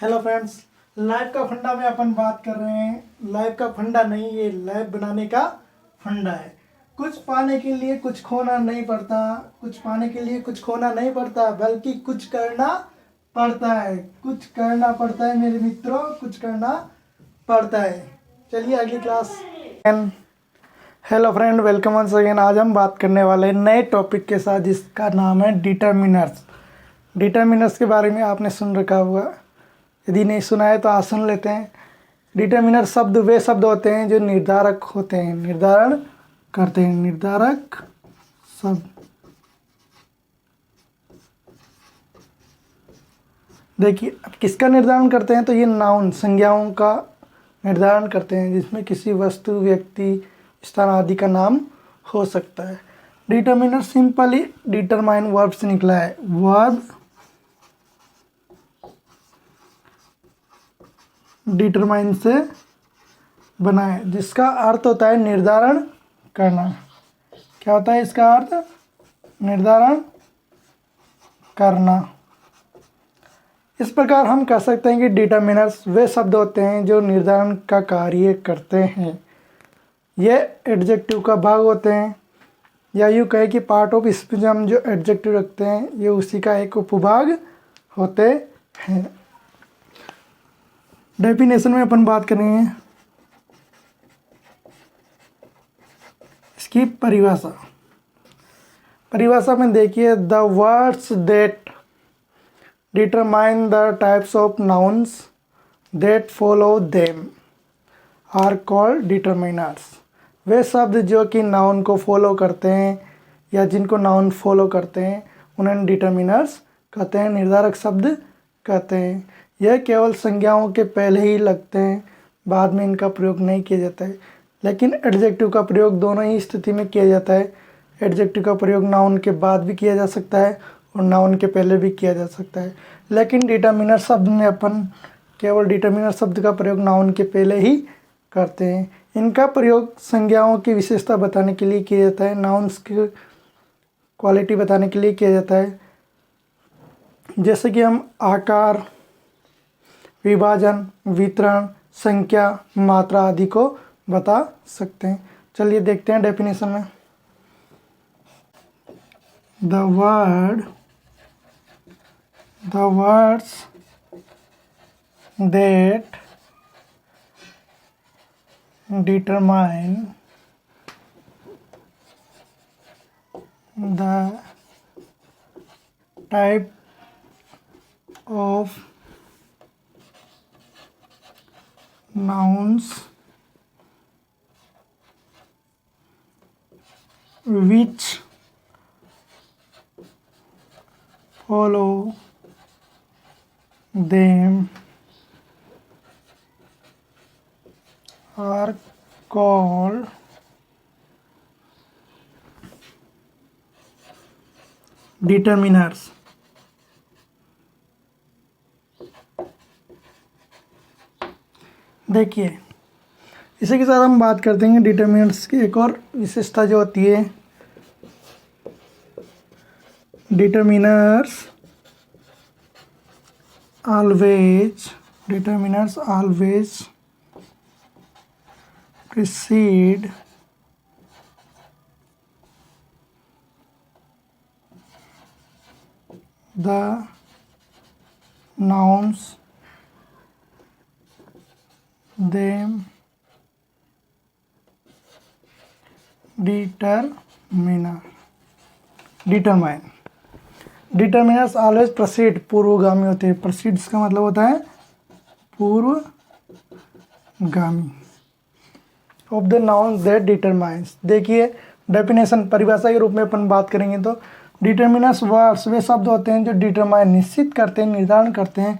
Hello friends, life का फंडा में अपन बात कर रहे हैं। लाइफ का फंडा नहीं, ये लाइफ बनाने का फंडा है। कुछ पाने के लिए कुछ खोना नहीं पड़ता, कुछ पाने के लिए कुछ खोना नहीं पड़ता, बल्कि कुछ करना पड़ता है। कुछ करना पड़ता है मेरे मित्रों, कुछ करना पड़ता है। चलिए अगली class. Hello friend, welcome once again. आज हम बात करने वाले हैं नए टॉपिक के साथ, जिसका नाम है डिटर्मिनर्स। डिटर्मिनर्स के बारे में आपने सुन रखा होगा, यदि नहीं सुना है तो आज सुन लेते हैं। डिटर्मिनर शब्द वे शब्द होते हैं जो निर्धारक होते हैं, निर्धारण करते हैं। निर्धारक शब्द देखिए, अब किसका निर्धारण करते हैं तो ये नाउन, संज्ञाओं का निर्धारण करते हैं, जिसमें किसी वस्तु, व्यक्ति, स्थान आदि का नाम हो सकता है। डिटर्मिनर सिंपली डिटरमाइन वर्ब से निकला है। वर्ब डिटरमाइन से बना है, जिसका अर्थ होता है निर्धारण करना। क्या होता है इसका अर्थ? निर्धारण करना। इस प्रकार हम कह सकते हैं कि डिटर्मिनर्स वे शब्द होते हैं जो निर्धारण का कार्य करते हैं। ये एडजेक्टिव का भाग होते हैं, या यूँ कहे कि पार्ट ऑफ स्पीच में हम जो एडजेक्टिव रखते हैं, ये उसी का एक उपभाग होते हैं। डेफिनेशन में अपन बात करेंगे इसकी परिभाषा। परिभाषा में देखिए, the words that determine the types of nouns that follow them are called determiners. वे शब्द जो कि नाउन को फॉलो करते हैं या जिनको नाउन फॉलो करते हैं, उन्हें डिटरमिनर्स कहते हैं, निर्धारक शब्द कहते हैं। यह केवल संज्ञाओं के पहले ही लगते हैं, बाद में इनका प्रयोग नहीं किया जाता है। लेकिन एडजेक्टिव का प्रयोग दोनों ही स्थिति में किया जाता है। एडजेक्टिव का प्रयोग नाउन के बाद भी किया जा सकता है और नाउन के पहले भी किया जा सकता है। लेकिन डिटर्मिनर शब्द में अपन केवल डिटर्मिनर शब्द का प्रयोग नाउन के पहले ही करते हैं। इनका प्रयोग संज्ञाओं की विशेषता बताने के लिए किया जाता है, नाउन्स की क्वालिटी बताने के लिए किया जाता है। जैसे कि हम आकार, विभाजन, वितरण, संख्या, मात्रा आदि को बता सकते हैं। चलिए देखते हैं डेफिनेशन में। The words that determine the type of nouns which follow them are called determiners। देखिए, इसी के साथ हम बात करते हैं डिटर्मिनर्स की एक और विशेषता जो होती है। Determiners always precede the nouns them determine। Determiners always proceed, पूर्वगामी होते हैं। प्रोसीड्स का मतलब होता है पूर्वगामी of the nouns that determines. देखिए डेफिनेशन, परिभाषा के रूप में अपन बात करेंगे तो डिटर्मिनर्स वर्ड्स वे शब्द होते हैं जो डिटरमाइन निश्चित करते हैं, निर्धारण करते हैं,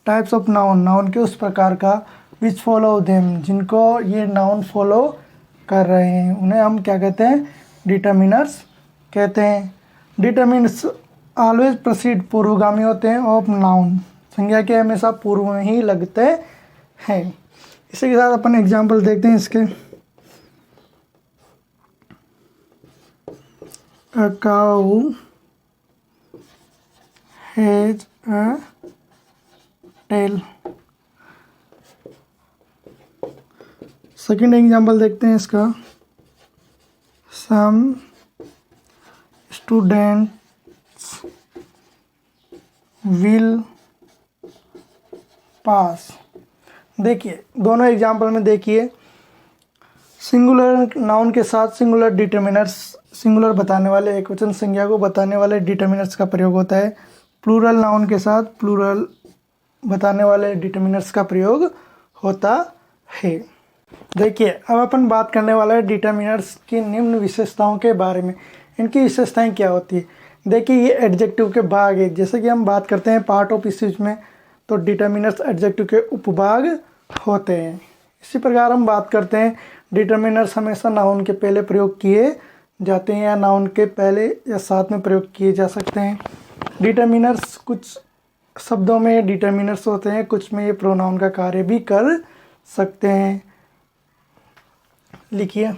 टाइप्स ऑफ नाउन के उस प्रकार का, विच फॉलो देम जिनको ये नाउन फॉलो कर रहे हैं, उन्हें हम क्या कहते हैं? डिटर्मिनर्स कहते हैं। डिटर्मिनर्स ऑलवेज प्रोसीड, पूर्वगामी होते हैं, ऑफ नाउन, संज्ञा के हमेशा पूर्व में ही लगते हैं। इसी के साथ अपन एग्जाम्पल देखते हैं इसके। A cow has a tail। Second example देखते हैं इसका। Some students will pass. देखिए दोनों एग्जाम्पल में देखिए सिंगुलर नाउन के साथ सिंगुलर डिटर्मिनर्स, सिंगुलर बताने वाले एक वचन संज्ञा को बताने वाले डिटर्मिनर्स का प्रयोग होता है। प्लूरल नाउन के साथ प्लूरल बताने वाले डिटर्मिनर्स का प्रयोग होता है। देखिए अब अपन बात करने वाला है डिटर्मिनर्स की निम्न विशेषताओं के बारे में। इनकी विशेषताएं क्या होती है? देखिए ये एडजेक्टिव के भाग है। जैसे कि हम बात करते हैं पार्ट ऑफ स्पीच में, तो डिटर्मिनर्स एडजेक्टिव के उपभाग होते हैं। इसी प्रकार हम बात करते हैं डिटर्मिनर्स हमेशा नाउन के पहले प्रयोग किए जाते हैं या नाउन के पहले या साथ में प्रयोग किए जा सकते हैं। डिटर्मिनर्स कुछ शब्दों में डिटर्मिनर्स होते हैं, कुछ में ये प्रोनाउन का कार्य भी कर सकते हैं। लिखिए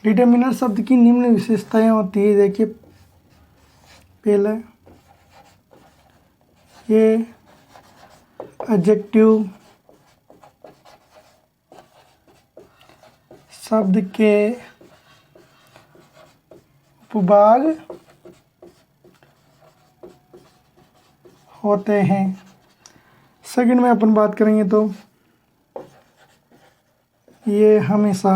डिटर्मिनर शब्द की निम्न विशेषताएं होती है। देखिए पहले ये एडजेक्टिव शब्द के उपभाग होते हैं। सेकंड में अपन बात करेंगे तो ये हमेशा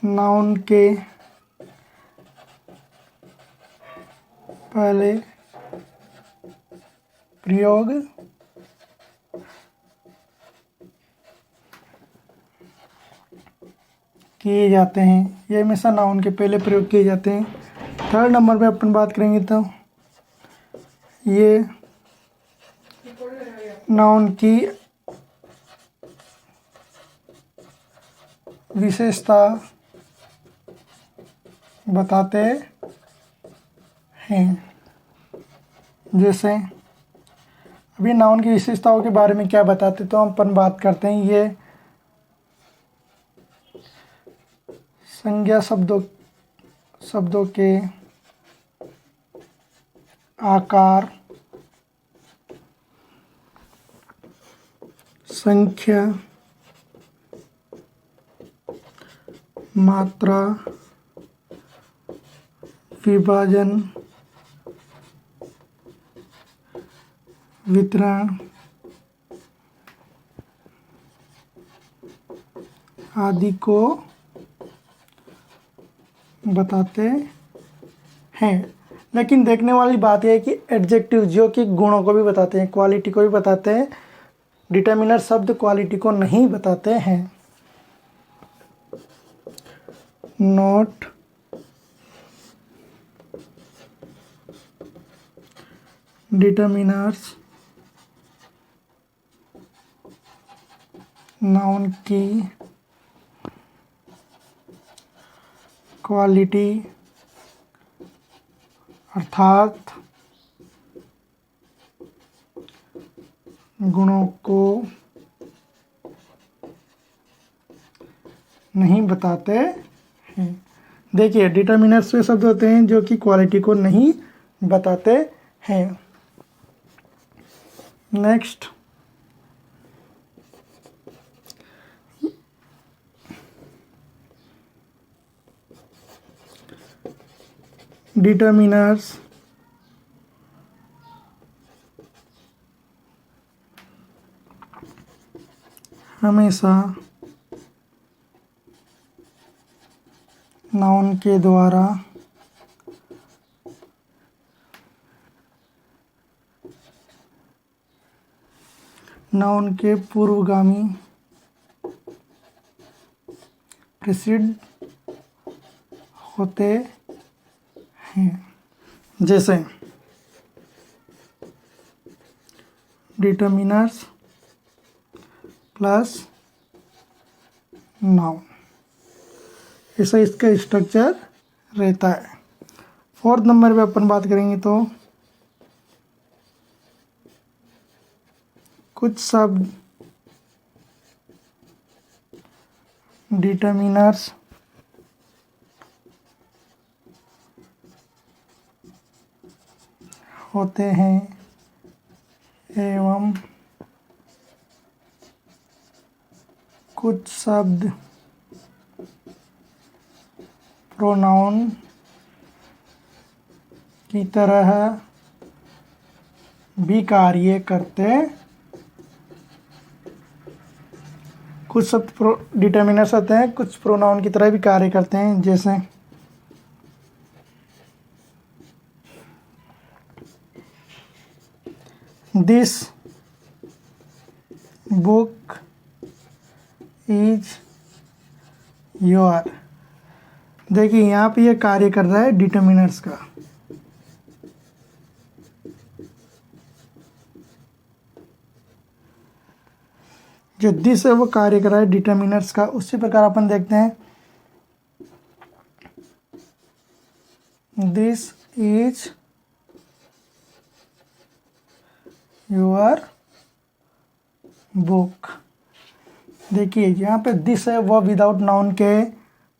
नाउन के पहले प्रयोग किए जाते हैं। ये हमेशा नाउन के पहले प्रयोग किए जाते हैं। थर्ड नंबर पे अपन बात करेंगे तो ये नाउन की विशेषता बताते हैं। जैसे अभी नाउन की विशेषताओं के बारे में क्या बताते, तो हम अपन बात करते हैं ये संज्ञा शब्दों के आकार, संख्या, मात्रा, विभाजन, वितरण आदि को बताते हैं। लेकिन देखने वाली बात यह है कि एडजेक्टिव जो कि गुणों को भी बताते हैं, क्वालिटी को भी बताते हैं, डिटर्मिनर शब्द क्वालिटी को नहीं बताते हैं। नोट डिटर्मिनर्स नाउन की क्वालिटी अर्थात गुणों को नहीं बताते हैं। देखिए डिटर्मिनर्स वे शब्द होते हैं जो कि क्वालिटी को नहीं बताते हैं। नेक्स्ट डिटर्मिनर्स हमेशा नाउन के द्वारा नाउन के पूर्वगामी प्रीसीड होते हैं। जैसे डिटर्मिनर्स प्लस नाउन, ऐसा इसका स्ट्रक्चर रहता है। फोर्थ नंबर पे अपन बात करेंगे तो कुछ शब्द डिटर्मिनर्स होते हैं एवं कुछ शब्द प्रोनाउन की तरह भी कार्य करते। कुछ शब्द डिटर्मिनर्स होते हैं, कुछ प्रोनाउन की तरह भी कार्य करते हैं, जैसे दिस बुक इज योर। देखिए यहाँ पे ये कार्य कर रहा है डिटर्मिनर्स का। जो दिस है वो कार्य कर रहा है डिटर्मिनर्स का। उसी प्रकार अपन देखते हैं दिस इज योर बुक। देखिए यहाँ पे दिस है वह विदाउट नाउन के है,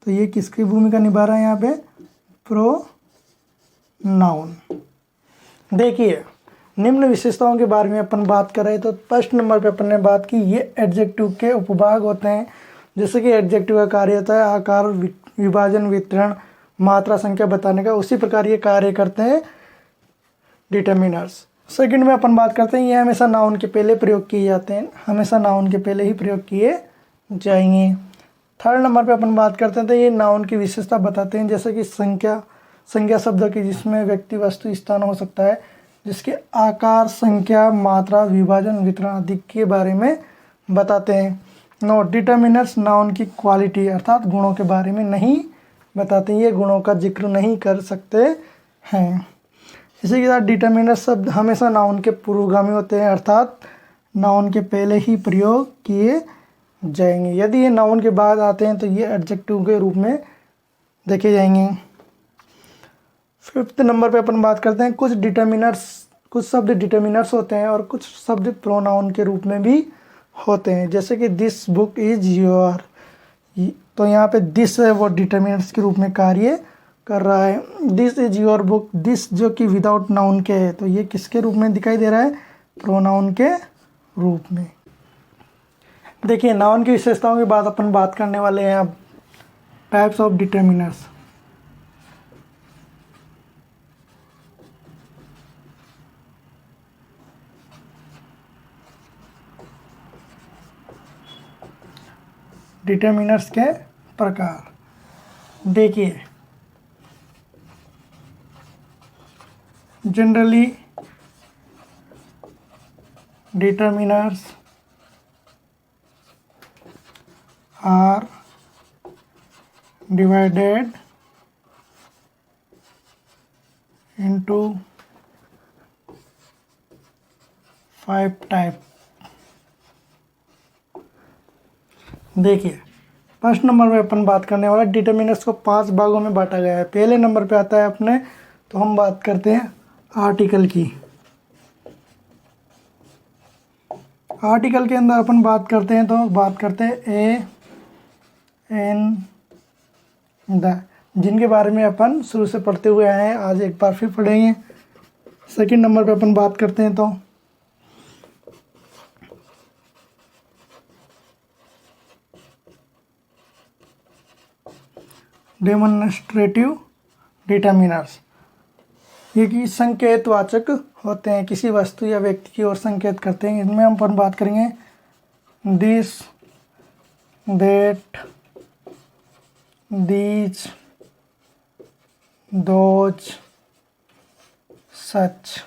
तो ये किसकी भूमिका निभा रहा है यहाँ पे? Pro noun. देखिए निम्न विशेषताओं के बारे में अपन बात कर रहे हैं, तो फर्स्ट नंबर पे अपन ने बात की ये एडजेक्टिव के उपभाग होते हैं। जैसे कि एडजेक्टिव का कार्य होता है आकार, विभाजन, वितरण, मात्रा, संख्या बताने का, उसी प्रकार ये कार्य करते हैं डिटर्मिनर्स। सेकंड में अपन बात करते हैं ये हमेशा नाउन के पहले प्रयोग किए जाते हैं, हमेशा नाउन के पहले ही प्रयोग किए जाएंगे। थर्ड नंबर पे अपन बात करते हैं तो ये नाउन की विशेषता बताते हैं, जैसे कि संज्ञा शब्द की जिसमें व्यक्ति, वस्तु, स्थान हो सकता है, जिसके आकार, संख्या, मात्रा, विभाजन, वितरण आदि के बारे में बताते हैं। नोट, डिटर्मिनर्स नाउन की क्वालिटी अर्थात गुणों के बारे में नहीं बताते, ये गुणों का जिक्र नहीं कर सकते हैं। इसी के साथ डिटर्मिनर्स शब्द हमेशा नाउन के पूर्वगामी होते हैं, अर्थात नाउन के पहले ही प्रयोग किए जाएंगे। यदि ये नाउन के बाद आते हैं तो ये एडजेक्टिव के रूप में देखे जाएंगे। फिफ्थ नंबर पे अपन बात करते हैं कुछ शब्द डिटर्मिनर्स होते हैं और कुछ शब्द प्रोनाउन के रूप में भी होते हैं, जैसे कि दिस बुक इज योर। तो यहाँ पे दिस है वो डिटर्मिनर्स के रूप में कार्य कर रहा है। This is your book, this जो कि विदाउट नाउन के है, तो ये किसके रूप में दिखाई दे रहा है? प्रोनाउन के रूप में। देखिए नाउन की विशेषताओं के बाद अपन बात करने वाले हैं अब टाइप्स ऑफ डिटर्मिनर्स। डिटर्मिनर्स के प्रकार देखिए, generally determiners are divided into 5 types। देखिए फर्स्ट नंबर पे अपन बात करने वाला डिटर्मिनर्स को 5 भागों में बांटा गया है। पहले नंबर पे आता है अपने, तो हम बात करते हैं आर्टिकल की। आर्टिकल के अंदर अपन बात करते हैं तो बात करते हैं ए, एन, द, जिनके बारे में अपन शुरू से पढ़ते हुए आए हैं, आज एक बार फिर पढ़ेंगे। सेकंड नंबर पे अपन बात करते हैं तो डेमोन्स्ट्रेटिव डिटर्मिनर्स, ये कि संकेतवाचक होते हैं, किसी वस्तु या व्यक्ति की ओर संकेत करते हैं। इनमें हम अपन बात करेंगे this, that, these, those, such,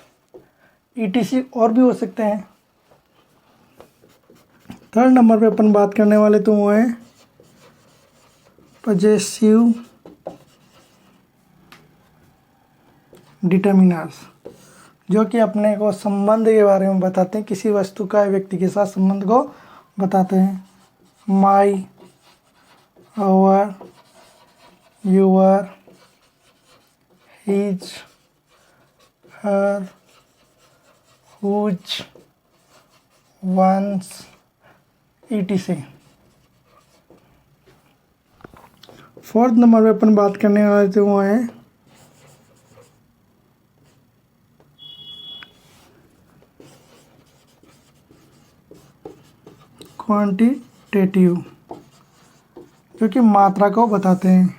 etc और भी हो सकते हैं। थर्ड नंबर पे अपन बात करने वाले तो वो है पजेसिव डिटर्मिनर्स, जो कि अपने को संबंध के बारे में बताते हैं, किसी वस्तु का व्यक्ति के साथ संबंध को बताते हैं। My, our, your, his, her, whose, one's, etc. Fourth number पे अपन बात करने वाले थे वो है क्वांटिटेटिव, जो कि मात्रा को बताते हैं,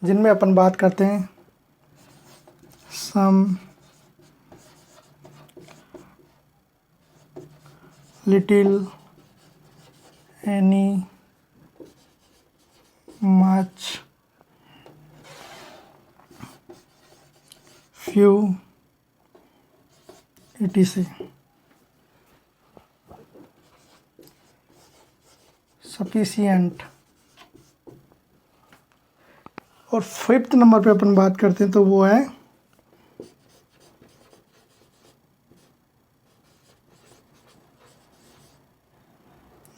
जिनमें अपन बात करते हैं some, little, any, much, few, etc. Sufficient. और फिफ्थ नंबर पे अपन बात करते हैं तो वो है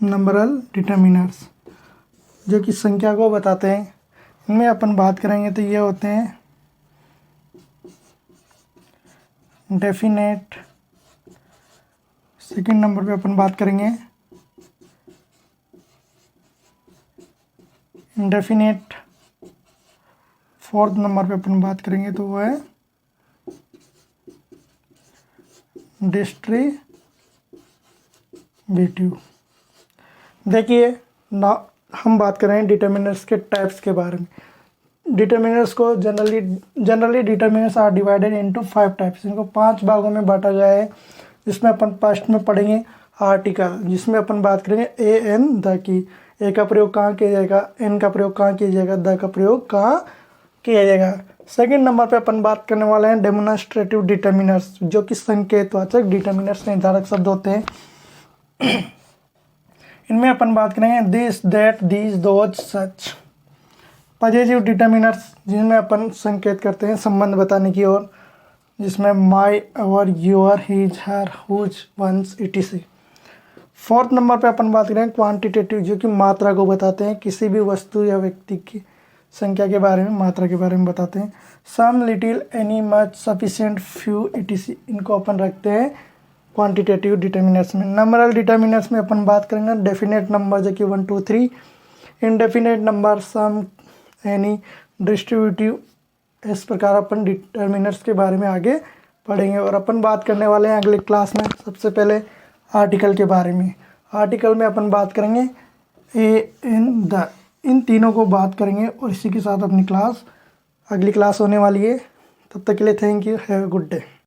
नंबरल डिटर्मिनर्स, जो कि संख्या को बताते हैं। इनमें अपन बात करेंगे तो ये होते हैं डेफिनेट। सेकंड नंबर पे अपन बात करेंगे इंडेफिनेट। फोर्थ नंबर पे अपन बात करेंगे तो वो है डिस्ट्रीब्यूटिव। देखिए ना, हम बात कर रहे हैं डिटर्मिनर्स के टाइप्स के बारे में। डिटर्मिनर्स को generally determiners are divided into 5 types. इनको 5 भागों में बांटा गया है, जिसमें अपन फर्स्ट में पढ़ेंगे आर्टिकल, जिसमें अपन बात करेंगे ए एन द की। ए का प्रयोग कहाँ किया जाएगा, एन का प्रयोग कहाँ किया जाएगा, द का प्रयोग कहाँ किया जाएगा। सेकंड नंबर पे अपन बात करने वाले हैं डेमोन्स्ट्रेटिव डिटर्मिनर्स, जो कि संकेतवाचक डिटर्मिनर्स निर्धारक शब्द होते हैं। इनमें अपन बात करेंगे this, that, these, those, such. Positive determiners, जिनमें अपन संकेत करते हैं संबंध बताने की ओर, जिसमें my, our, your, his, her, whose, one's, etc. Fourth number पे अपन बात करें क्वांटिटेटिव, जो कि मात्रा को बताते हैं, किसी भी वस्तु या व्यक्ति की संख्या के बारे में, मात्रा के बारे में बताते हैं। Some, little, any, much, sufficient, few, etc. इनको अपन रखते हैं क्वांटिटेटिव डिटर्मिनर्स में। नंबरल डिटर्मिनर्स में अपन बात करेंगे डेफिनेट नंबर, जो कि 1 2 3, इनडेफिनेट नंबर, सम, एनी, डिस्ट्रीब्यूटिव। इस प्रकार अपन डिटर्मिनर्स के बारे में आगे पढ़ेंगे। और अपन बात करने वाले हैं अगले क्लास में सबसे पहले आर्टिकल के बारे में। आर्टिकल में अपन बात करेंगे ए, एन, द, इन तीनों को बात करेंगे। और इसी के साथ अपनी अगली क्लास होने वाली है। तब तक के लिए thank you, have a good day.